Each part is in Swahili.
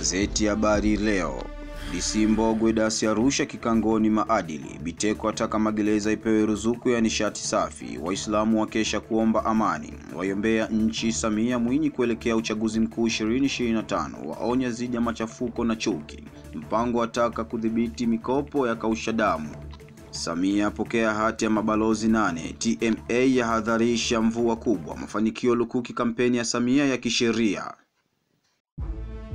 Gazeti ya Habari Leo. DC Mbogwe dasi Arusha kikangoni maadili. Biteko ataka magereza ipewe ruzuku ya nishati safi. Waislamu wakesha kuomba amani. Wayombea nchi Samia Mwinyi kuelekea uchaguzi mkuu 2025. Waonya zidi ya machafuko na chuki. Mpango ataka kudhibiti mikopo ya kausha damu. Samia apokea hati ya mabalozi 8. TMA yahadharisha mvua kubwa. Mafanikio lukuki kampeni ya Samia ya kisheria.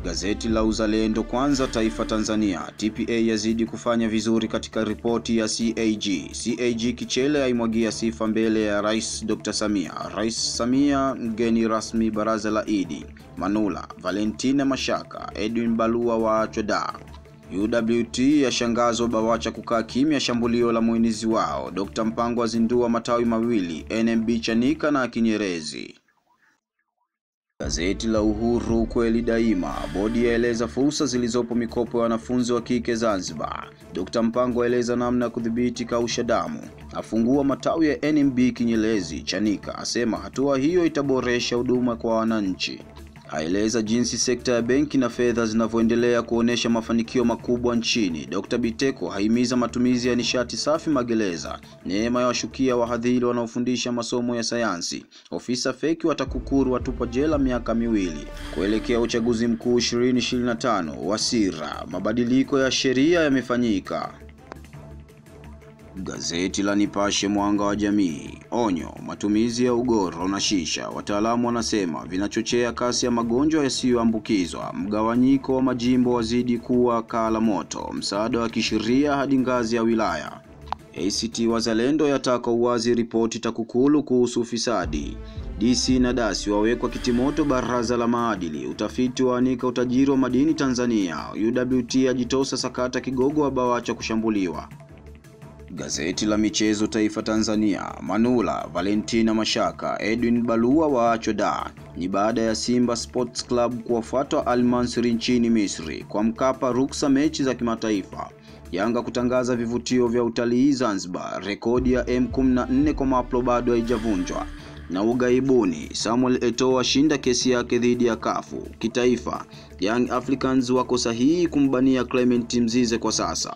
Gazeti la Uzalendo Kwanza Taifa Tanzania. TPA yazidi kufanya vizuri katika ripoti ya CAG. CAG Kichele aimwagia sifa mbele ya Rais Dr. Samia. Rais Samia mgeni rasmi baraza la Idi. Manula, Valentina Mashaka, Edwin Balua waachwa da. UWT yashangazwa BAWACHA kukaa kimya shambulio la muinizi wao. Dr. Mpango azindua matawi mawili, NMB Chanika na Kinyerezi. Gazeti la Uhuru kweli daima. Bodi yaeleza fursa zilizopo mikopo ya wanafunzi wa kike Zanzibar. Dr. Mpango aeleza namna kudhibiti kausha damu. Afungua matawi ya NMB Kinyerezi Chanika, asema hatua hiyo itaboresha huduma kwa wananchi. Aeleza jinsi sekta ya benki na fedha zinavyoendelea kuonesha mafanikio makubwa nchini. Dr. Biteko haimiza matumizi ya nishati safi magereza. Neema ya washukia wahadhiri wanaofundisha masomo ya sayansi. Ofisa feki wa TAKUKURU watupa jela miaka 2. Kuelekea uchaguzi mkuu 2025. Wasira, mabadiliko ya sheria yamefanyika. Gazeti la Nipashe Mwanga wa Jamii. Onyo, matumizi ya ugoro na shisha. Wataalamu wanasema vinachochea kasi ya magonjwa yasiyoambukizwa. Mgawanyiko wa majimbo wazidi kuwa kala moto. Msaada wa kisheria hadi ngazi ya wilaya. ACT Wazalendo yataka uwazi ripoti TAKUKURU kuhusu ufisadi. DC na dasi wawekwa kitimoto baraza la maadili. Utafiti waanika utajiri wa madini Tanzania. UWT ajitosa sakata kigogo wa BAWACHA kushambuliwa. Gazeti la Michezo Taifa Tanzania. Manula, Valentina Mashaka, Edwin Balua waachwa da. Ni baada ya Simba Sports Club kuwafuata Al Masry nchini Misri. Kwa Mkapa ruksa mechi za kimataifa. Yanga kutangaza vivutio vya utalii Zanzibar. Rekodi ya M14 kwa maplo bado haijavunjwa. Na ugaibuni, Samuel Eto'o ashinda kesi yake dhidi ya Kafu. Kitaifa, Young Africans wako sahihi kumbania Clement Mzize kwa sasa.